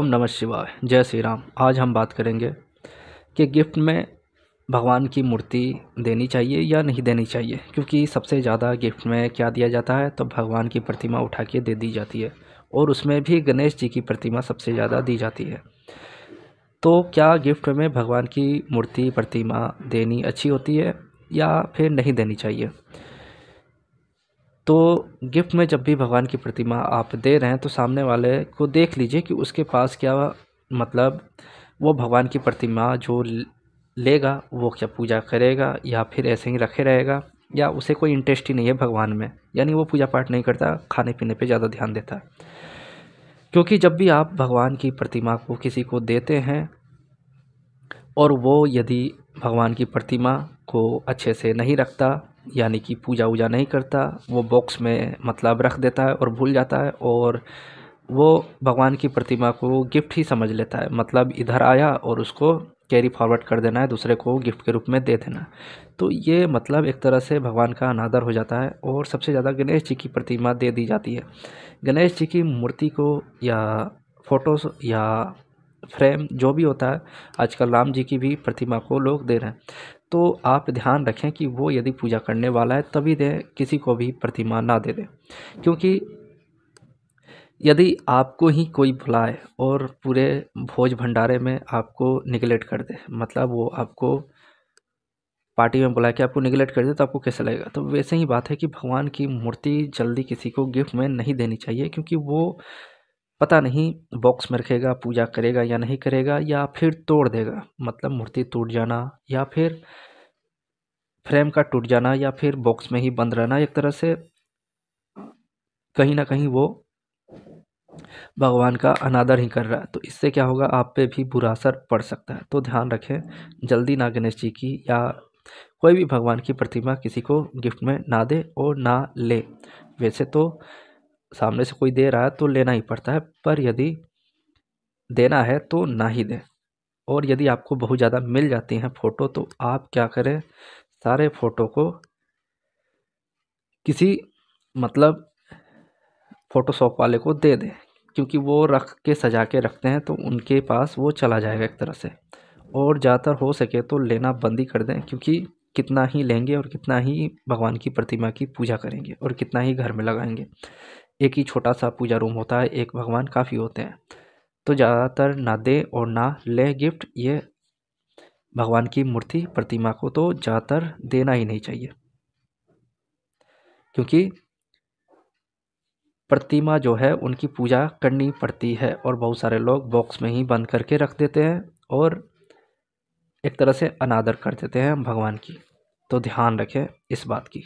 ओम नमः शिवाय। जय श्री राम। आज हम बात करेंगे कि गिफ्ट में भगवान की मूर्ति देनी चाहिए या नहीं देनी चाहिए, क्योंकि सबसे ज़्यादा गिफ्ट में क्या दिया जाता है तो भगवान की प्रतिमा उठा के दे दी जाती है, और उसमें भी गणेश जी की प्रतिमा सबसे ज़्यादा दी जाती है। तो क्या गिफ्ट में भगवान की मूर्ति प्रतिमा देनी अच्छी होती है या फिर नहीं देनी चाहिए? तो गिफ्ट में जब भी भगवान की प्रतिमा आप दे रहे हैं तो सामने वाले को देख लीजिए कि उसके पास क्या, मतलब वो भगवान की प्रतिमा जो लेगा वो क्या पूजा करेगा या फिर ऐसे ही रखे रहेगा, या उसे कोई इंटरेस्ट ही नहीं है भगवान में, यानी वो पूजा पाठ नहीं करता, खाने पीने पे ज़्यादा ध्यान देता है। क्योंकि जब भी आप भगवान की प्रतिमा को किसी को देते हैं और वो यदि भगवान की प्रतिमा को अच्छे से नहीं रखता, यानी कि पूजा वूजा नहीं करता, वो बॉक्स में मतलब रख देता है और भूल जाता है, और वो भगवान की प्रतिमा को गिफ्ट ही समझ लेता है, मतलब इधर आया और उसको कैरी फॉरवर्ड कर देना है, दूसरे को गिफ्ट के रूप में दे देना है। तो ये मतलब एक तरह से भगवान का अनादर हो जाता है, और सबसे ज़्यादा गणेश जी की प्रतिमा दे दी जाती है। गणेश जी की मूर्ति को या फ़ोटोज़ या फ्रेम जो भी होता है, आजकल राम जी की भी प्रतिमा को लोग दे रहे हैं। तो आप ध्यान रखें कि वो यदि पूजा करने वाला है तभी दें, किसी को भी प्रतिमा ना दे दें। क्योंकि यदि आपको ही कोई बुलाए और पूरे भोज भंडारे में आपको निगलेक्ट कर दे, मतलब वो आपको पार्टी में बुला के आपको निगलेक्ट कर दे, तो आपको कैसा लगेगा? तो वैसे ही बात है कि भगवान की मूर्ति जल्दी किसी को गिफ्ट में नहीं देनी चाहिए, क्योंकि वो पता नहीं बॉक्स में रखेगा, पूजा करेगा या नहीं करेगा, या फिर तोड़ देगा, मतलब मूर्ति टूट जाना या फिर फ्रेम का टूट जाना या फिर बॉक्स में ही बंद रहना, एक तरह से कहीं ना कहीं वो भगवान का अनादर ही कर रहा है। तो इससे क्या होगा, आप पे भी बुरा असर पड़ सकता है। तो ध्यान रखें, जल्दी ना गणेश जी की या कोई भी भगवान की प्रतिमा किसी को गिफ्ट में ना दे और ना ले। वैसे तो सामने से कोई दे रहा है तो लेना ही पड़ता है, पर यदि देना है तो ना ही दें। और यदि आपको बहुत ज़्यादा मिल जाती हैं फ़ोटो, तो आप क्या करें, सारे फ़ोटो को किसी, मतलब फ़ोटोशॉप वाले को दे दें, क्योंकि वो रख के सजा के रखते हैं, तो उनके पास वो चला जाएगा एक तरह से। और ज़्यादातर हो सके तो लेना बंद ही कर दें, क्योंकि कितना ही लेंगे और कितना ही भगवान की प्रतिमा की पूजा करेंगे और कितना ही घर में लगाएंगे। एक ही छोटा सा पूजा रूम होता है, एक भगवान काफ़ी होते हैं। तो ज़्यादातर ना दें और ना लें गिफ्ट, ये भगवान की मूर्ति प्रतिमा को तो ज़्यादातर देना ही नहीं चाहिए, क्योंकि प्रतिमा जो है उनकी पूजा करनी पड़ती है, और बहुत सारे लोग बॉक्स में ही बंद करके रख देते हैं और एक तरह से अनादर कर देते हैं भगवान की। तो ध्यान रखें इस बात की।